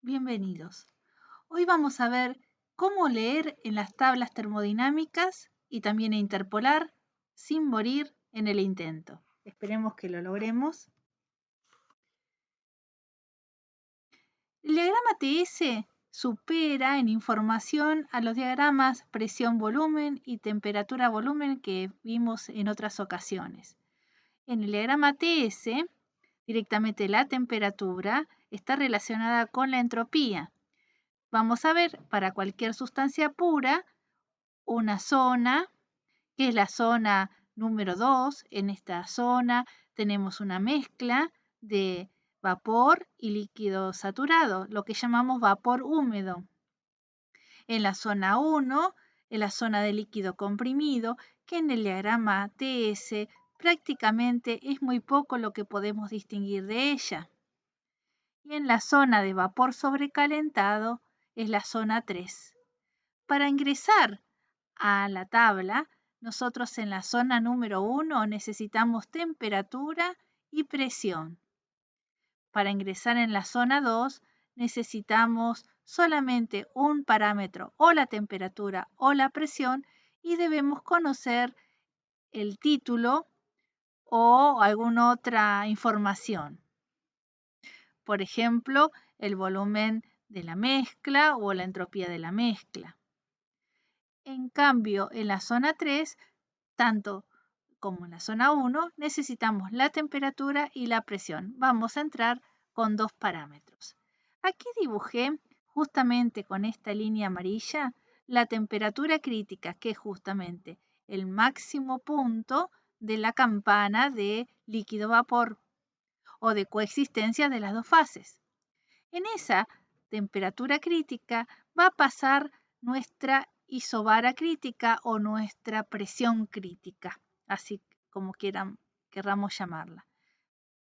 Bienvenidos. Hoy vamos a ver cómo leer en las tablas termodinámicas y también interpolar sin morir en el intento. Esperemos que lo logremos. El diagrama TS supera en información a los diagramas presión-volumen y temperatura-volumen que vimos en otras ocasiones. En el diagrama TS, directamente la temperatura está relacionada con la entropía. Vamos a ver para cualquier sustancia pura una zona, que es la zona número 2. En esta zona tenemos una mezcla de vapor y líquido saturado, lo que llamamos vapor húmedo. En la zona 1, en la zona de líquido comprimido, que en el diagrama TS prácticamente es muy poco lo que podemos distinguir de ella. Y en la zona de vapor sobrecalentado es la zona 3. Para ingresar a la tabla, nosotros en la zona número 1 necesitamos temperatura y presión. Para ingresar en la zona 2 necesitamos solamente un parámetro, o la temperatura o la presión, y debemos conocer el título o alguna otra información. Por ejemplo, el volumen de la mezcla o la entropía de la mezcla. En cambio, en la zona 3, tanto como en la zona 1, necesitamos la temperatura y la presión. Vamos a entrar con dos parámetros. Aquí dibujé justamente con esta línea amarilla la temperatura crítica, que es justamente el máximo punto de la campana de líquido-vapor o de coexistencia de las dos fases. En esa temperatura crítica va a pasar nuestra isobara crítica o nuestra presión crítica, así como querramos llamarla.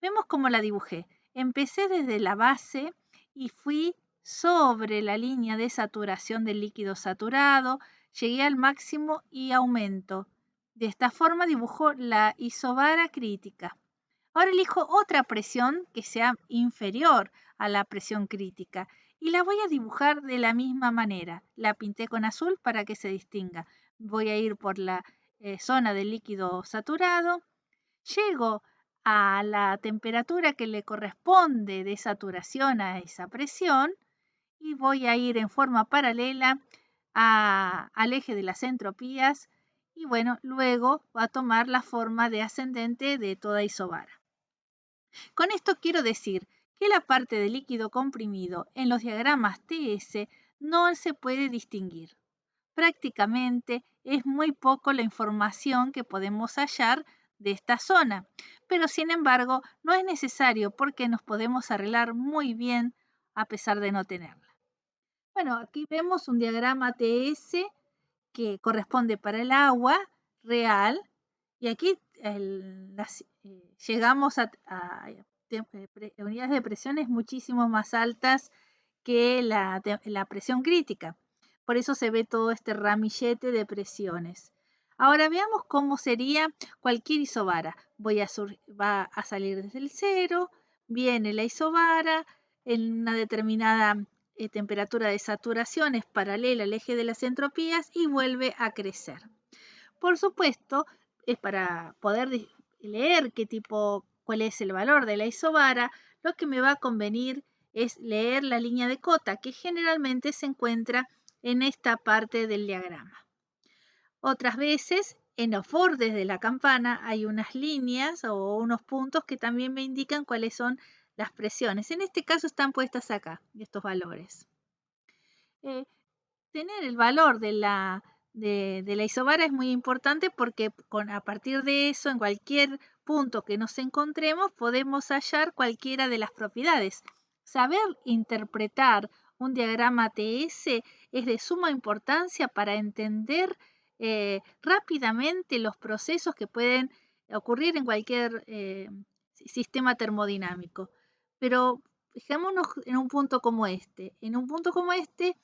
Vemos cómo la dibujé. Empecé desde la base y fui sobre la línea de saturación del líquido saturado, llegué al máximo y aumento. De esta forma dibujo la isobara crítica. Ahora elijo otra presión que sea inferior a la presión crítica y la voy a dibujar de la misma manera. La pinté con azul para que se distinga. Voy a ir por la zona del líquido saturado. Llego a la temperatura que le corresponde de saturación a esa presión y voy a ir en forma paralela al eje de las entropías y bueno, luego va a tomar la forma de ascendente de toda isobara. Con esto quiero decir que la parte de líquido comprimido en los diagramas TS no se puede distinguir. Prácticamente es muy poco la información que podemos hallar de esta zona, pero sin embargo no es necesario porque nos podemos arreglar muy bien a pesar de no tenerla. Bueno, aquí vemos un diagrama TS que corresponde para el agua real y aquí llegamos a unidades de presiones muchísimo más altas que la presión crítica. Por eso se ve todo este ramillete de presiones. Ahora veamos cómo sería cualquier isobara. Va a salir desde el 0, viene la isobara en una determinada temperatura de saturación, es paralela al eje de las entropías y vuelve a crecer. Por supuesto, es para poder leer cuál es el valor de la isobara, lo que me va a convenir es leer la línea de cota, que generalmente se encuentra en esta parte del diagrama. Otras veces, en los bordes de la campana hay unas líneas o unos puntos que también me indican cuáles son las presiones. En este caso están puestas acá, estos valores. Tener el valor de la isobara es muy importante porque a partir de eso, en cualquier punto que nos encontremos, podemos hallar cualquiera de las propiedades. Saber interpretar un diagrama TS es de suma importancia para entender rápidamente los procesos que pueden ocurrir en cualquier sistema termodinámico. Pero fijémonos en un punto como este. En un punto como este,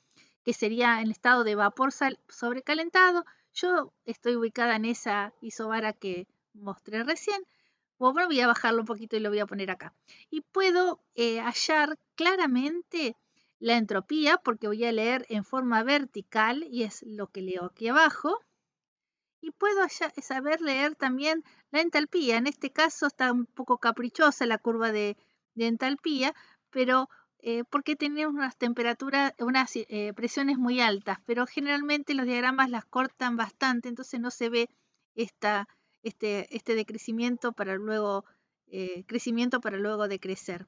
que sería en estado de vapor sobrecalentado, yo estoy ubicada en esa isobara que mostré recién. Bueno, voy a bajarlo un poquito y lo voy a poner acá. Y puedo hallar claramente la entropía, porque voy a leer en forma vertical y es lo que leo aquí abajo. Y puedo saber leer también la entalpía. En este caso está un poco caprichosa la curva de entalpía, pero porque tenemos unas temperaturas, unas presiones muy altas, pero generalmente los diagramas las cortan bastante, entonces no se ve este decrecimiento para luego, crecimiento para luego decrecer.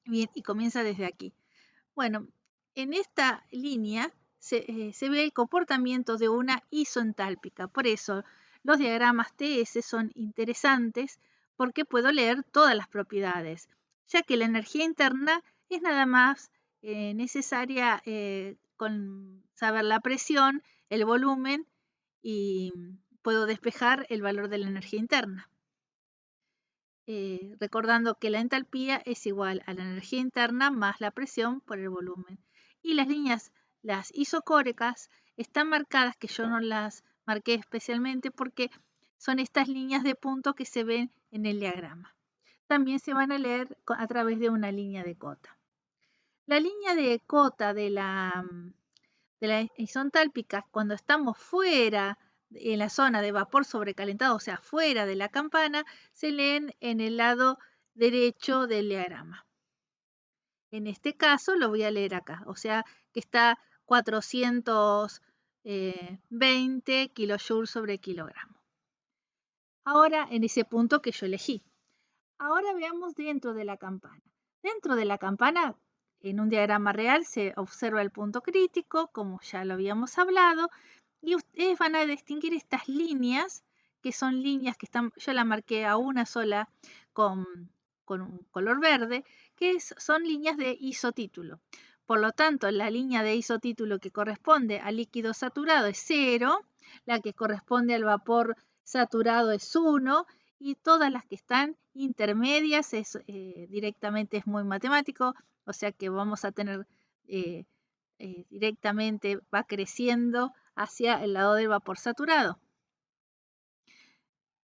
Bien, y comienza desde aquí. Bueno, en esta línea se ve el comportamiento de una isoentálpica. Por eso los diagramas TS son interesantes porque puedo leer todas las propiedades, ya que la energía interna es nada más necesaria con saber la presión, el volumen y puedo despejar el valor de la energía interna. Recordando que la entalpía es igual a la energía interna más la presión por el volumen. Y las líneas, las isocóricas, están marcadas, que yo no las marqué especialmente porque son estas líneas de punto que se ven en el diagrama. También se van a leer a través de una línea de cota. La línea de cota de la isontálpica, cuando estamos fuera en la zona de vapor sobrecalentado, o sea, fuera de la campana, se leen en el lado derecho del diagrama. En este caso lo voy a leer acá, o sea que está 420 kilojoules sobre kilogramo. Ahora en ese punto que yo elegí. Ahora veamos dentro de la campana. Dentro de la campana, en un diagrama real, se observa el punto crítico, como ya lo habíamos hablado, y ustedes van a distinguir estas líneas, que son líneas que están, yo la marqué a una sola con un color verde, que son líneas de isotítulo. Por lo tanto, la línea de isotítulo que corresponde al líquido saturado es 0, la que corresponde al vapor saturado es 1, y todas las que están intermedias directamente es muy matemático, o sea que vamos a tener directamente, va creciendo hacia el lado del vapor saturado.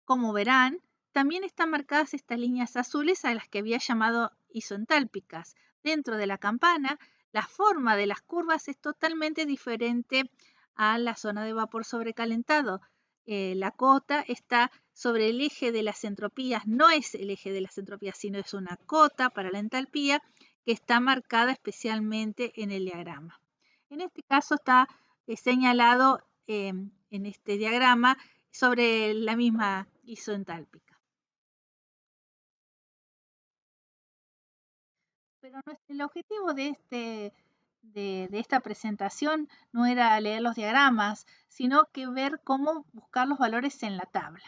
Como verán, también están marcadas estas líneas azules a las que había llamado isoentálpicas. Dentro de la campana, la forma de las curvas es totalmente diferente a la zona de vapor sobrecalentado. La cota está sobre el eje de las entropías, no es el eje de las entropías, sino es una cota para la entalpía que está marcada especialmente en el diagrama. En este caso está señalado en este diagrama sobre la misma isoentálpica. Pero el objetivo de esta presentación no era leer los diagramas, sino que ver cómo buscar los valores en la tabla.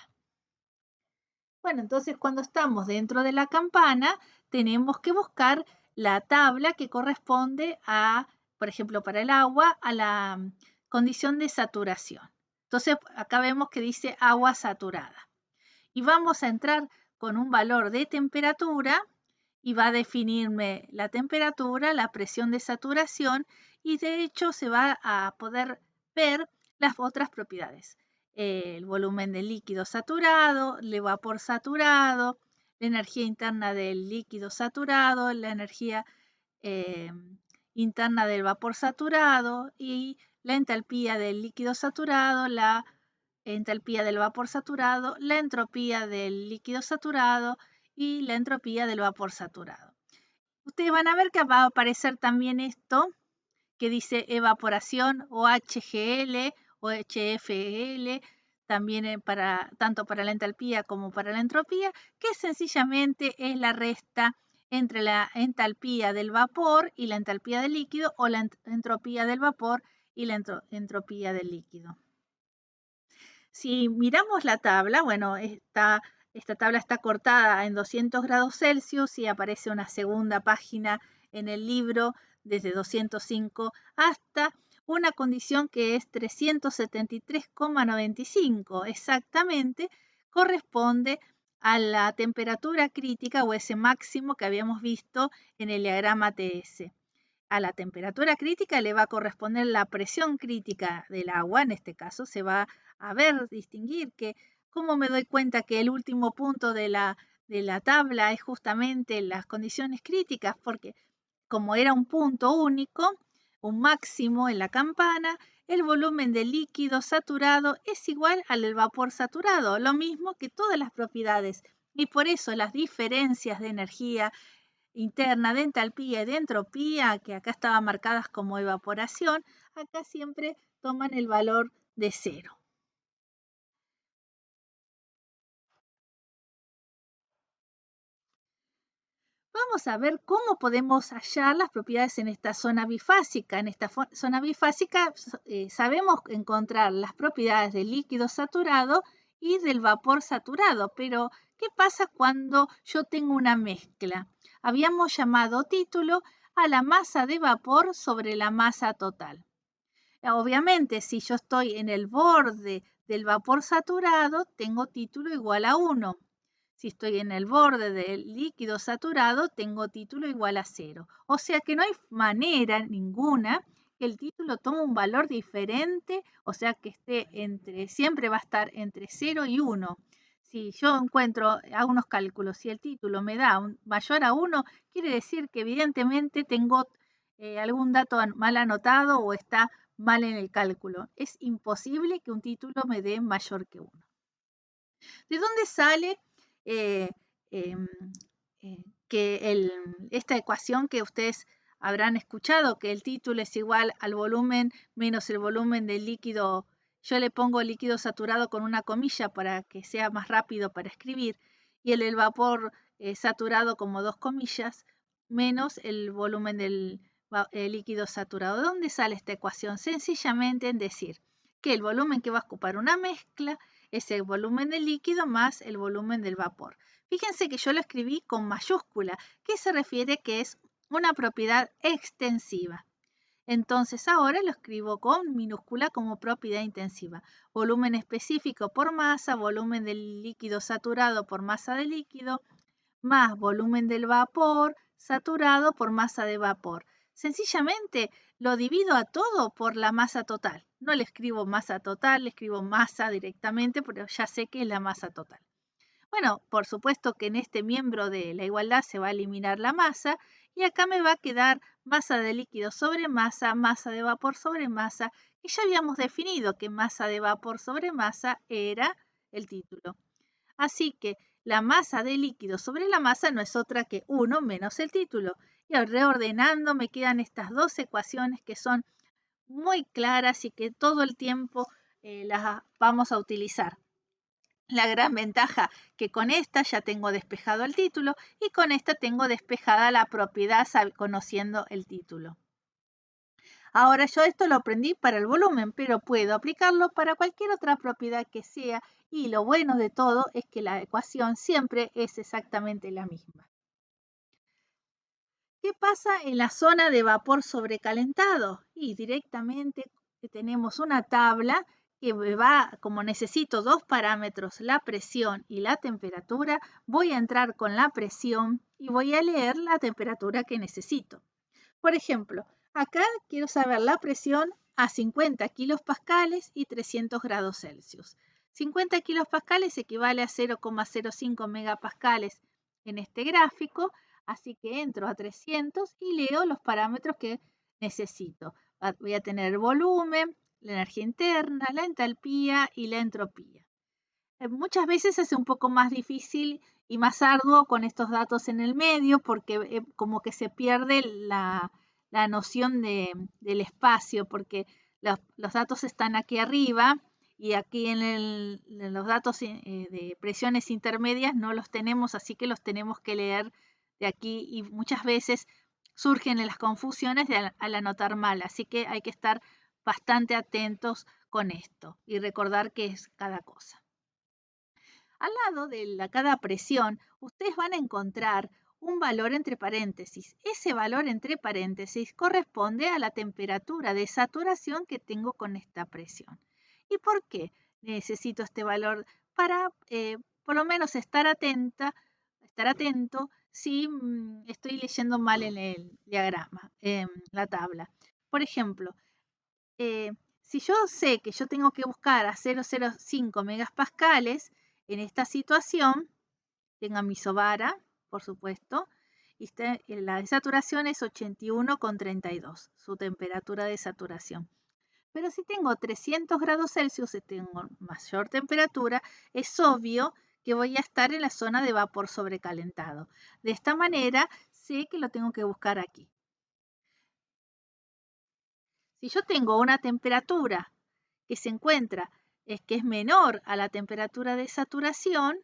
Bueno, entonces cuando estamos dentro de la campana, tenemos que buscar la tabla que corresponde a, por ejemplo, para el agua, a la condición de saturación. Entonces, acá vemos que dice agua saturada. Y vamos a entrar con un valor de temperatura y va a definirme la temperatura, la presión de saturación y de hecho se va a poder ver las otras propiedades. El volumen del líquido saturado, el vapor saturado, la energía interna del líquido saturado, la energía interna del vapor saturado y la entalpía del líquido saturado, la entalpía del vapor saturado, la entropía del líquido saturado y la entropía del vapor saturado. Ustedes van a ver que va a aparecer también esto que dice evaporación o HGL o HFL, también tanto para la entalpía como para la entropía, que sencillamente es la resta entre la entalpía del vapor y la entalpía del líquido o la entropía del vapor y la entropía del líquido. Si miramos la tabla, bueno, esta tabla está cortada en 200 grados Celsius y aparece una segunda página en el libro desde 205 hasta una condición que es 373,95 exactamente, corresponde a la temperatura crítica o ese máximo que habíamos visto en el diagrama TS. A la temperatura crítica le va a corresponder la presión crítica del agua, en este caso se va a ver, distinguir que, ¿cómo me doy cuenta que el último punto de la tabla es justamente las condiciones críticas? Porque como era un punto único, un máximo en la campana, el volumen del líquido saturado es igual al del vapor saturado, lo mismo que todas las propiedades. Y por eso las diferencias de energía interna, de entalpía y de entropía, que acá estaban marcadas como evaporación, acá siempre toman el valor de 0. Vamos a ver cómo podemos hallar las propiedades en esta zona bifásica. En esta zona bifásica sabemos encontrar las propiedades del líquido saturado y del vapor saturado, pero ¿qué pasa cuando yo tengo una mezcla? Habíamos llamado título a la masa de vapor sobre la masa total. Obviamente, si yo estoy en el borde del vapor saturado, tengo título igual a 1. Si estoy en el borde del líquido saturado, tengo título igual a 0. O sea que no hay manera ninguna que el título tome un valor diferente, o sea que siempre va a estar entre 0 y 1. Si yo hago unos cálculos, si el título me da mayor a 1, quiere decir que evidentemente tengo algún dato mal anotado o está mal en el cálculo. Es imposible que un título me dé mayor que 1. ¿De dónde sale eh, em, esta ecuación que ustedes habrán escuchado, que el título es igual al volumen menos el volumen del líquido? Yo le pongo líquido saturado con una comilla para que sea más rápido para escribir, y el vapor saturado como 2 comillas, menos el volumen del líquido saturado. ¿De dónde sale esta ecuación? Sencillamente en decir que el volumen que va a ocupar una mezcla es el volumen del líquido más el volumen del vapor. Fíjense que yo lo escribí con mayúscula, que se refiere que es una propiedad extensiva. Entonces ahora lo escribo con minúscula como propiedad intensiva. Volumen específico por masa, volumen del líquido saturado por masa de líquido, más volumen del vapor saturado por masa de vapor. Sencillamente lo divido a todo por la masa total. No le escribo masa total, le escribo masa directamente, pero ya sé que es la masa total. Bueno, por supuesto que en este miembro de la igualdad se va a eliminar la masa y acá me va a quedar masa de líquido sobre masa, masa de vapor sobre masa, y ya habíamos definido que masa de vapor sobre masa era el título. Así que la masa de líquido sobre la masa no es otra que 1 menos el título. Y reordenando me quedan estas dos ecuaciones que son muy claras y que todo el tiempo las vamos a utilizar. La gran ventaja que con esta ya tengo despejado el título y con esta tengo despejada la propiedad conociendo el título. Ahora yo esto lo aprendí para el volumen, pero puedo aplicarlo para cualquier otra propiedad que sea, y lo bueno de todo es que la ecuación siempre es exactamente la misma. ¿Qué pasa en la zona de vapor sobrecalentado? Y directamente tenemos una tabla que va, como necesito dos parámetros, la presión y la temperatura, voy a entrar con la presión y voy a leer la temperatura que necesito. Por ejemplo, acá quiero saber la presión a 50 kilopascales y 300 grados Celsius. 50 kilopascales equivale a 0,05 megapascales en este gráfico, así que entro a 300 y leo los parámetros que necesito. Voy a tener el volumen, la energía interna, la entalpía y la entropía. Muchas veces es un poco más difícil y más arduo con estos datos en el medio porque como que se pierde la noción del espacio, porque los datos están aquí arriba y aquí en los datos de presiones intermedias no los tenemos, así que los tenemos que leer de aquí y muchas veces surgen las confusiones al anotar mal, así que hay que estar bastante atentos con esto y recordar qué es cada cosa. Al lado de cada presión, ustedes van a encontrar un valor entre paréntesis. Ese valor entre paréntesis corresponde a la temperatura de saturación que tengo con esta presión. ¿Y por qué necesito este valor? Para por lo menos estar atento si estoy leyendo mal en el diagrama, en la tabla. Por ejemplo, si yo sé que yo tengo que buscar a 0,05 megapascales, en esta situación, tengo mi isobara, por supuesto, y la de saturación es 81,32, su temperatura de saturación. Pero si tengo 300 grados Celsius y tengo mayor temperatura, es obvio que voy a estar en la zona de vapor sobrecalentado. De esta manera, sé que lo tengo que buscar aquí. Si yo tengo una temperatura que se encuentra, que es menor a la temperatura de saturación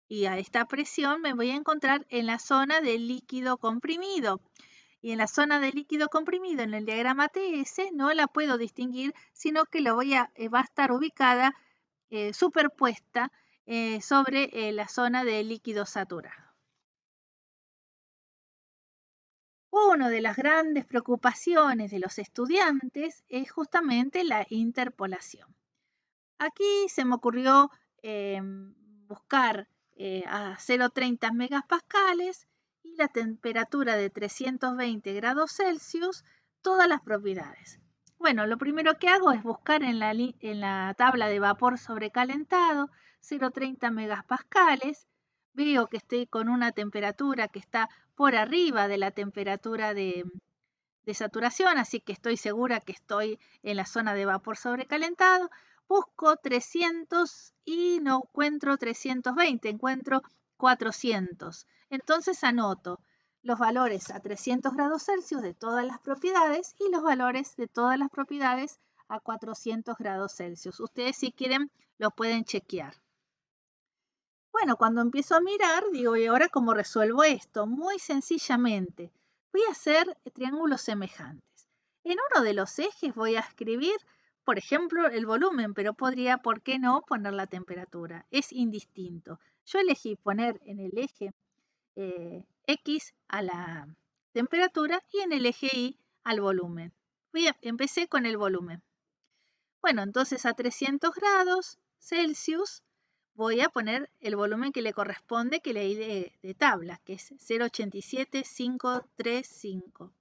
y a esta presión, me voy a encontrar en la zona del líquido comprimido. Y en la zona de líquido comprimido, en el diagrama TS, no la puedo distinguir, sino que va a estar ubicada superpuesta sobre la zona de líquido saturado. Una de las grandes preocupaciones de los estudiantes es justamente la interpolación. Aquí se me ocurrió buscar a 0,30 megapascales y la temperatura de 320 grados Celsius, todas las propiedades. Bueno, lo primero que hago es buscar en la tabla de vapor sobrecalentado 0,30 megapascales. Veo que estoy con una temperatura que está por arriba de la temperatura de saturación, así que estoy segura que estoy en la zona de vapor sobrecalentado. Busco 300 y no encuentro 320, encuentro 400. Entonces anoto los valores a 300 grados Celsius de todas las propiedades y los valores de todas las propiedades a 400 grados Celsius. Ustedes, si quieren, lo pueden chequear. Bueno, cuando empiezo a mirar, digo, ¿y ahora cómo resuelvo esto? Muy sencillamente, voy a hacer triángulos semejantes. En uno de los ejes voy a escribir, por ejemplo, el volumen, pero podría, ¿por qué no?, poner la temperatura. Es indistinto. Yo elegí poner en el eje X a la temperatura y en el eje Y al volumen. Empecé con el volumen. Bueno, entonces a 300 grados Celsius voy a poner el volumen que le corresponde, que leí de tabla, que es 0,87535.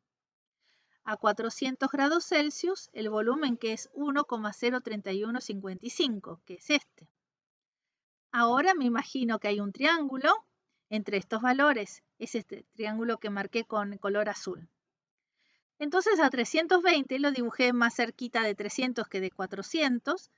A 400 grados Celsius, el volumen que es 1,03155, que es este. Ahora me imagino que hay un triángulo entre estos valores. Es este triángulo que marqué con color azul. Entonces a 320 lo dibujé más cerquita de 300 que de 400.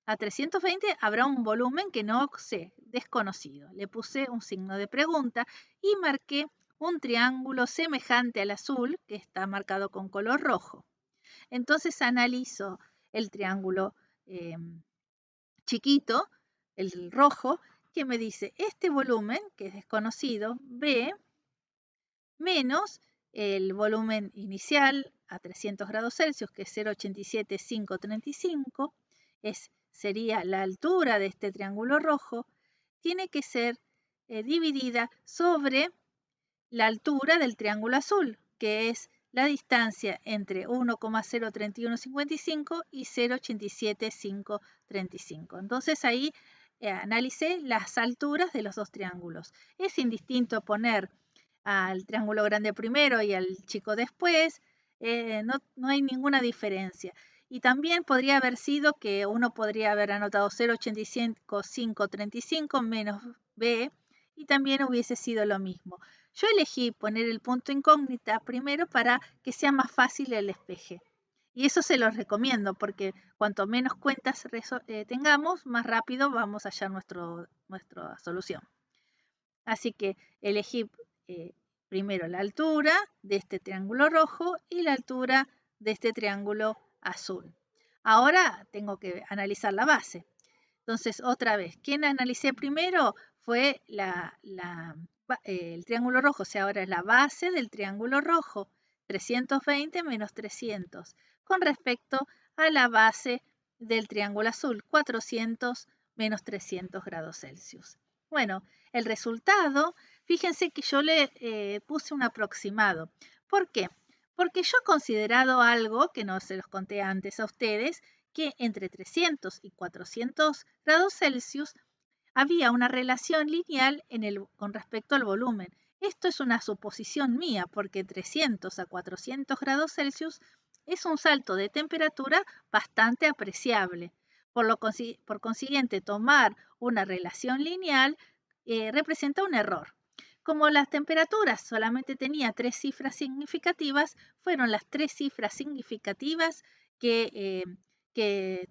A 320 habrá un volumen que no sé, desconocido. Le puse un signo de pregunta y marqué un triángulo semejante al azul que está marcado con color rojo. Entonces analizo el triángulo chiquito, el rojo, que me dice este volumen, que es desconocido, B, menos el volumen inicial a 300 grados Celsius, que es 0,87535, sería la altura de este triángulo rojo, tiene que ser dividida sobre la altura del triángulo azul, que es la distancia entre 1,03155 y 0,87535. Entonces ahí analicé las alturas de los dos triángulos. Es indistinto poner al triángulo grande primero y al chico después, no hay ninguna diferencia. Y también podría haber sido que uno podría haber anotado 0,85535 menos B y también hubiese sido lo mismo. Yo elegí poner el punto incógnita primero para que sea más fácil el despeje. Y eso se los recomiendo porque cuanto menos cuentas tengamos, más rápido vamos a hallar nuestra solución. Así que elegí primero la altura de este triángulo rojo y la altura de este triángulo azul. Ahora tengo que analizar la base. Entonces, otra vez, ¿quién analicé primero? Fue el triángulo rojo, o sea, ahora es la base del triángulo rojo, 320 menos 300, con respecto a la base del triángulo azul, 400 menos 300 grados Celsius. Bueno, el resultado, fíjense que yo le puse un aproximado. ¿Por qué? Porque yo he considerado algo que no se los conté antes a ustedes, que entre 300 y 400 grados Celsius había una relación lineal con respecto al volumen. Esto es una suposición mía, porque 300 a 400 grados Celsius es un salto de temperatura bastante apreciable. Por consiguiente, tomar una relación lineal representa un error. Como las temperaturas solamente tenía 3 cifras significativas, fueron las 3 cifras significativas que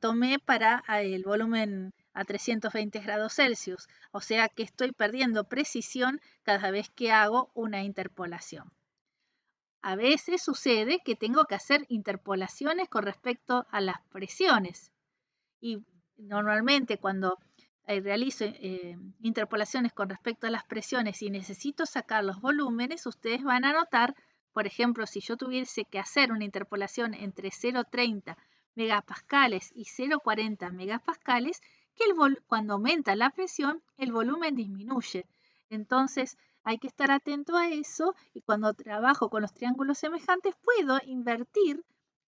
tomé para el volumen a 320 grados Celsius. O sea que estoy perdiendo precisión cada vez que hago una interpolación. A veces sucede que tengo que hacer interpolaciones con respecto a las presiones. Y normalmente cuando realizo interpolaciones con respecto a las presiones y necesito sacar los volúmenes, ustedes van a notar, por ejemplo, si yo tuviese que hacer una interpolación entre 0,30 megapascales y 0,40 megapascales, que cuando aumenta la presión, el volumen disminuye. Entonces, hay que estar atento a eso y cuando trabajo con los triángulos semejantes puedo invertir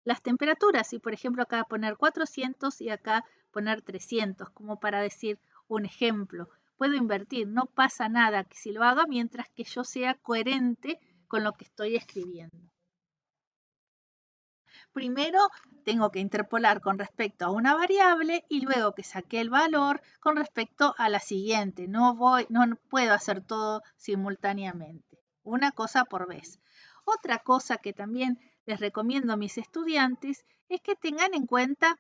las temperaturas y por ejemplo acá poner 400 y acá poner 300 como para decir un ejemplo. Puedo invertir, no pasa nada que si lo haga mientras que yo sea coherente con lo que estoy escribiendo. Primero tengo que interpolar con respecto a una variable y luego que saqué el valor con respecto a la siguiente. No puedo hacer todo simultáneamente. Una cosa por vez. Otra cosa que también les recomiendo a mis estudiantes es que tengan en cuenta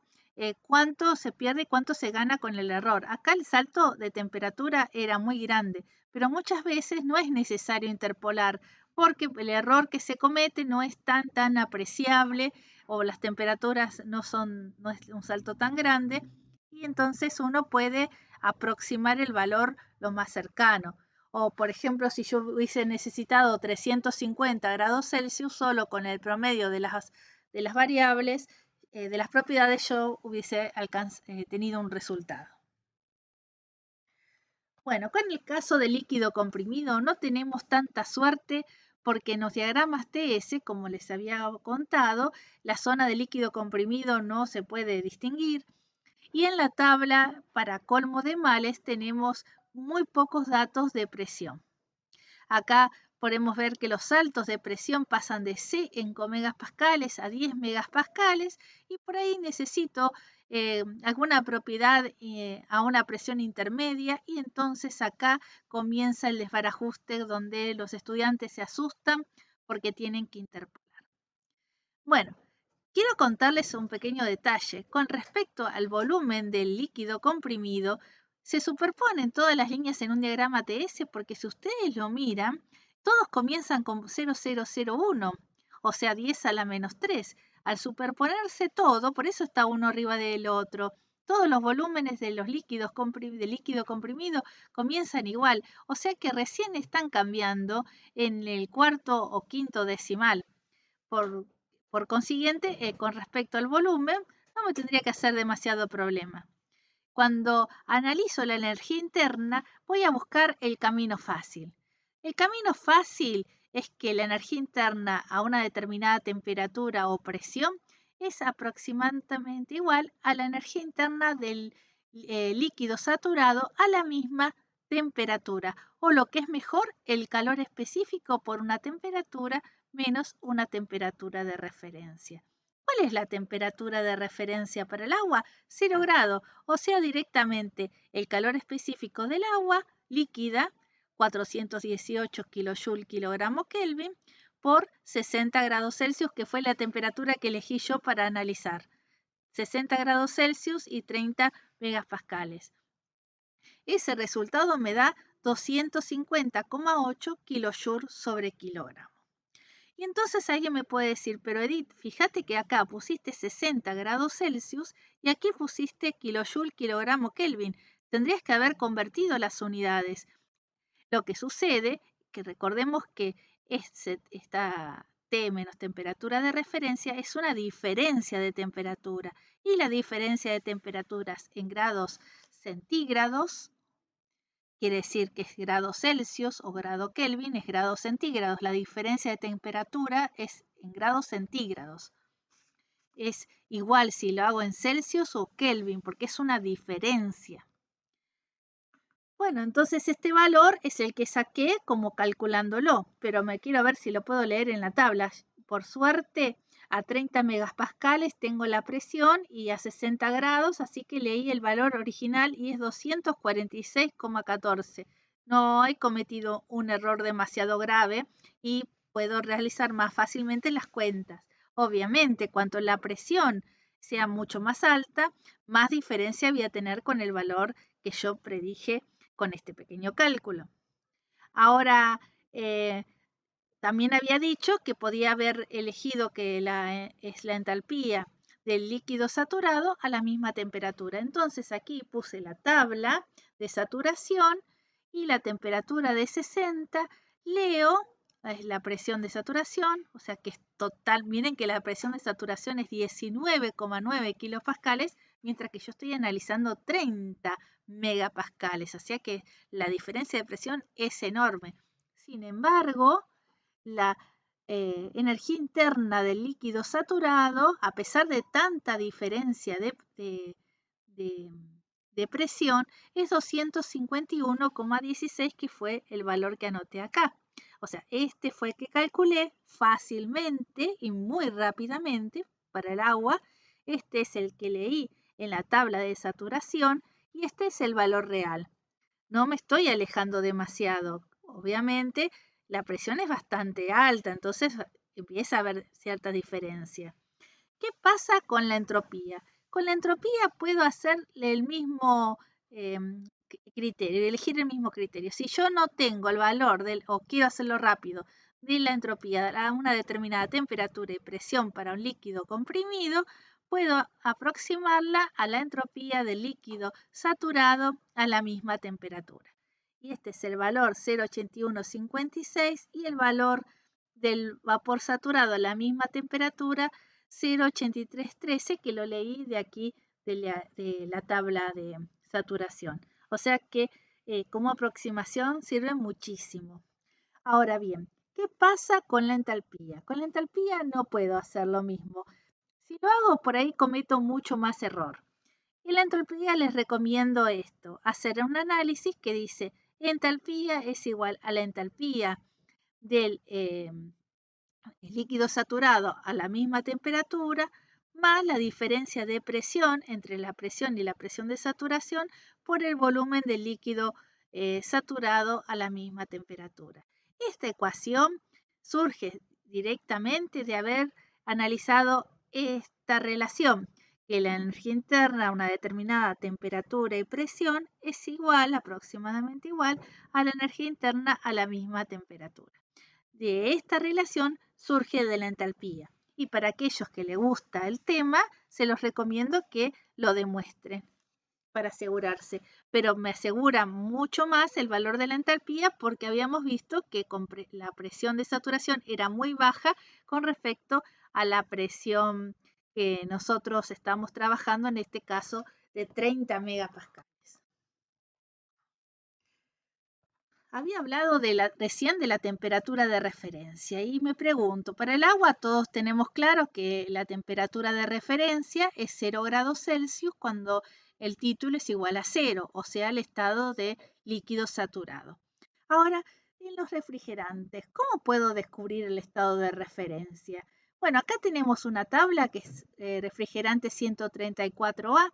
cuánto se pierde y cuánto se gana con el error. Acá el salto de temperatura era muy grande, pero muchas veces no es necesario interpolar porque el error que se comete no es tan apreciable o las temperaturas no es un salto tan grande y entonces uno puede aproximar el valor lo más cercano. O por ejemplo, si yo hubiese necesitado 350 grados Celsius solo con el promedio de las variables, de las propiedades, yo hubiese tenido un resultado. Bueno, con el caso de líquido comprimido no tenemos tanta suerte porque en los diagramas TS, como les había contado, la zona de líquido comprimido no se puede distinguir y en la tabla para colmo de males tenemos muy pocos datos de presión. Acá podemos ver que los saltos de presión pasan de 5 megapascales a 10 megapascales y por ahí necesito alguna propiedad a una presión intermedia y entonces acá comienza el desbarajuste donde los estudiantes se asustan porque tienen que interpolar. Bueno, quiero contarles un pequeño detalle. Con respecto al volumen del líquido comprimido, se superponen todas las líneas en un diagrama TS porque si ustedes lo miran, todos comienzan con 0001, o sea 10 a la menos 3. Al superponerse todo, por eso está uno arriba del otro, todos los volúmenes de los líquido comprimido comienzan igual, o sea que recién están cambiando en el cuarto o quinto decimal. Por consiguiente, con respecto al volumen, no me tendría que hacer demasiado problema. Cuando analizo la energía interna, voy a buscar el camino fácil. El camino fácil es que la energía interna a una determinada temperatura o presión es aproximadamente igual a la energía interna del líquido saturado a la misma temperatura, o lo que es mejor, el calor específico por una temperatura menos una temperatura de referencia. ¿Cuál es la temperatura de referencia para el agua? 0 grados, o sea, directamente el calor específico del agua líquida, 418 kJ kilogramo Kelvin, por 60 grados Celsius, que fue la temperatura que elegí yo para analizar. 60 grados Celsius y 30 megapascales. Ese resultado me da 250,8 kJ sobre kilogramo. Y entonces alguien me puede decir, pero Edith, fíjate que acá pusiste 60 grados Celsius y aquí pusiste kilojoule, kilogramo Kelvin. Tendrías que haber convertido las unidades. Lo que sucede, que recordemos que esta T menos temperatura de referencia es una diferencia de temperatura. Y la diferencia de temperaturas en grados centígrados quiere decir que es grado Celsius o grado Kelvin es grados centígrados. La diferencia de temperatura es en grados centígrados. Es igual si lo hago en Celsius o Kelvin, porque es una diferencia. Bueno, entonces este valor es el que saqué como calculándolo, pero me quiero ver si lo puedo leer en la tabla. Por suerte, a 30 megapascales tengo la presión y a 60 grados, así que leí el valor original y es 246,14. no he cometido un error demasiado grave y puedo realizar más fácilmente las cuentas. Obviamente, cuanto la presión sea mucho más alta, más diferencia voy a tener con el valor que yo predije con este pequeño cálculo. Ahora, también había dicho que podía haber elegido que es la entalpía del líquido saturado a la misma temperatura. Entonces aquí puse la tabla de saturación y la temperatura de 60. Leo, es la presión de saturación, o sea que es total. Miren que la presión de saturación es 19,9 kilopascales, mientras que yo estoy analizando 30 megapascales, o sea que la diferencia de presión es enorme. Sin embargo, la energía interna del líquido saturado, a pesar de tanta diferencia de presión, es 251,16, que fue el valor que anoté acá. O sea, este fue el que calculé fácilmente y muy rápidamente para el agua. Este es el que leí en la tabla de saturación y este es el valor real. No me estoy alejando demasiado. Obviamente, la presión es bastante alta, entonces empieza a haber cierta diferencia. ¿Qué pasa con la entropía? Con la entropía puedo hacer el mismo criterio, elegir el mismo criterio. Si yo no tengo el valor o quiero hacerlo rápido, de la entropía a una determinada temperatura y presión para un líquido comprimido, puedo aproximarla a la entropía del líquido saturado a la misma temperatura. Y este es el valor 0,8156 y el valor del vapor saturado a la misma temperatura 0,8313, que lo leí de aquí de la tabla de saturación. O sea que como aproximación sirve muchísimo. Ahora bien, ¿qué pasa con la entalpía? Con la entalpía no puedo hacer lo mismo. Si lo hago por ahí cometo mucho más error. En la entalpía les recomiendo esto, hacer un análisis que dice entalpía es igual a la entalpía del líquido saturado a la misma temperatura más la diferencia de presión entre la presión y la presión de saturación por el volumen del líquido saturado a la misma temperatura. Esta ecuación surge directamente de haber analizado esta relación, que la energía interna a una determinada temperatura y presión es igual, aproximadamente igual, a la energía interna a la misma temperatura. De esta relación surge de la entalpía. Y para aquellos que les gusta el tema, se los recomiendo que lo demuestren para asegurarse. Pero me asegura mucho más el valor de la entalpía porque habíamos visto que la presión de saturación era muy baja con respecto a la presión que nosotros estamos trabajando, en este caso de 30 megapascales. Había hablado recién de la temperatura de referencia y me pregunto, para el agua todos tenemos claro que la temperatura de referencia es 0 grados Celsius cuando el título es igual a 0, o sea, el estado de líquido saturado. Ahora, en los refrigerantes, ¿cómo puedo descubrir el estado de referencia? Bueno, acá tenemos una tabla que es refrigerante 134A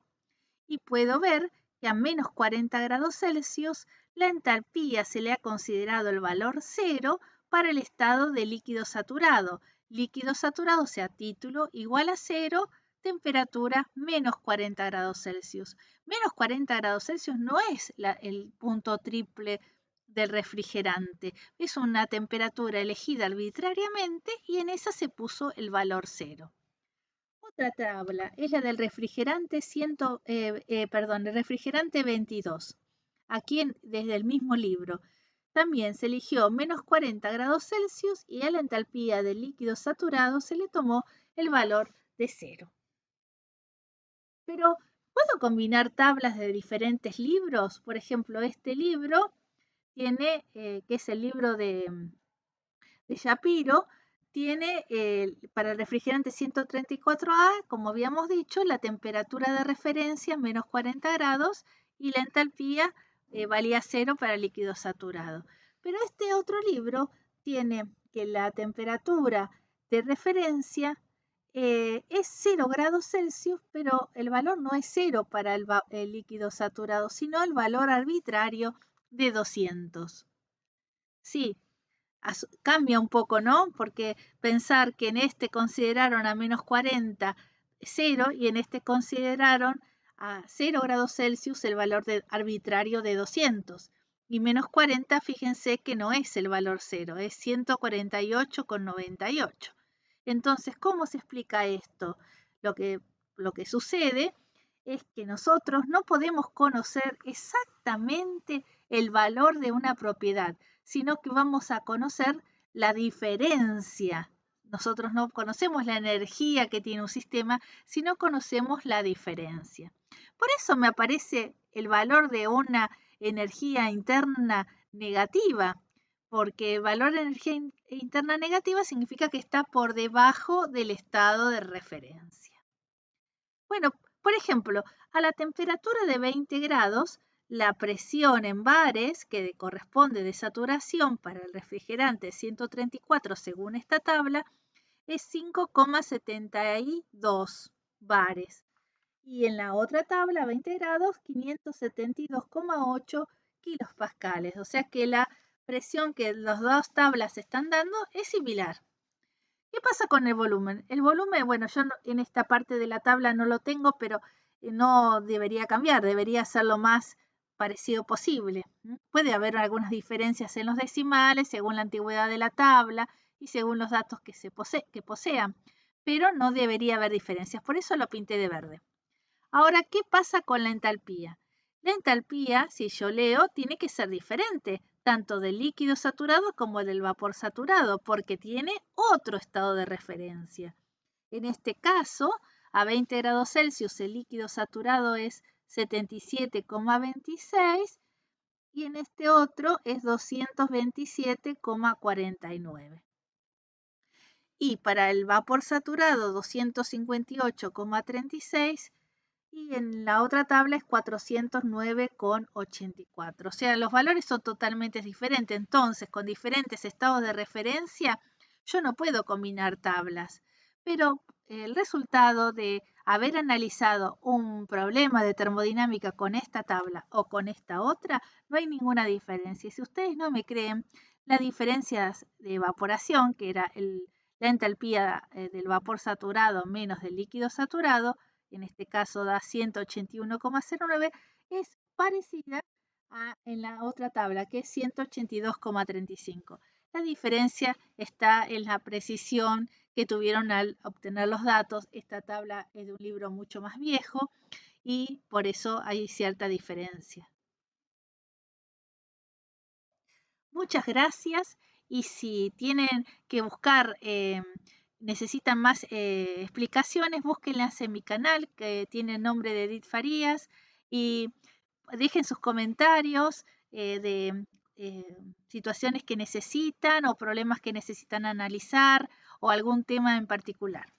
y puedo ver que a menos 40 grados Celsius la entalpía se le ha considerado el valor cero para el estado de líquido saturado. Líquido saturado, o sea, título igual a cero, temperatura menos 40 grados Celsius. Menos 40 grados Celsius no es el punto triple del refrigerante, es una temperatura elegida arbitrariamente y en esa se puso el valor cero. Otra tabla es la del refrigerante, el refrigerante 22. Aquí desde el mismo libro. También se eligió menos 40 grados Celsius y a la entalpía del líquido saturado se le tomó el valor de 0. Pero, ¿puedo combinar tablas de diferentes libros? Por ejemplo, este libro tiene, que es el libro de Shapiro, tiene para el refrigerante 134A, como habíamos dicho, la temperatura de referencia menos 40 grados y la entalpía valía 0 para el líquido saturado. Pero este otro libro tiene que la temperatura de referencia es 0 grados Celsius, pero el valor no es 0 para el líquido saturado, sino el valor arbitrario de 200. Sí, cambia un poco, ¿no? Porque pensar que en este consideraron a menos 40 0 y en este consideraron a 0 grados Celsius el valor arbitrario de 200. Y menos 40, fíjense que no es el valor 0, es 148,98. Entonces, ¿cómo se explica esto? Lo que, lo que sucede es que nosotros no podemos conocer exactamente el valor de una propiedad, sino que vamos a conocer la diferencia. Nosotros no conocemos la energía que tiene un sistema, sino conocemos la diferencia. Por eso me aparece el valor de una energía interna negativa, porque el valor de energía interna negativa significa que está por debajo del estado de referencia. Bueno, por ejemplo, a la temperatura de 20 grados, la presión en bares, que corresponde de saturación para el refrigerante 134 según esta tabla, es 5,72 bares. Y en la otra tabla, 20 grados, 572,8 kilopascales. O sea que la presión que las dos tablas están dando es similar. ¿Qué pasa con el volumen? El volumen, bueno, yo en esta parte de la tabla no lo tengo, pero no debería cambiar, debería ser lo más parecido posible. Puede haber algunas diferencias en los decimales según la antigüedad de la tabla y según los datos que posean, pero no debería haber diferencias, por eso lo pinté de verde. Ahora, ¿qué pasa con la entalpía? La entalpía, si yo leo, tiene que ser diferente, tanto del líquido saturado como del vapor saturado, porque tiene otro estado de referencia. En este caso, a 20 grados Celsius el líquido saturado es 77,26 y en este otro es 227,49. Y para el vapor saturado 258,36 y en la otra tabla es 409,84. O sea, los valores son totalmente diferentes. Entonces, con diferentes estados de referencia, yo no puedo combinar tablas. Pero el resultado de haber analizado un problema de termodinámica con esta tabla o con esta otra, no hay ninguna diferencia. Y si ustedes no me creen, las diferencias de evaporación, que era la entalpía del vapor saturado menos del líquido saturado, en este caso da 181,09, es parecida en la otra tabla, que es 182,35. La diferencia está en la precisión que tuvieron al obtener los datos. Esta tabla es de un libro mucho más viejo y por eso hay cierta diferencia. Muchas gracias y si tienen que buscar, necesitan más explicaciones, búsquenlas en mi canal que tiene el nombre de Edith Farías y dejen sus comentarios de situaciones que necesitan o problemas que necesitan analizar o algún tema en particular.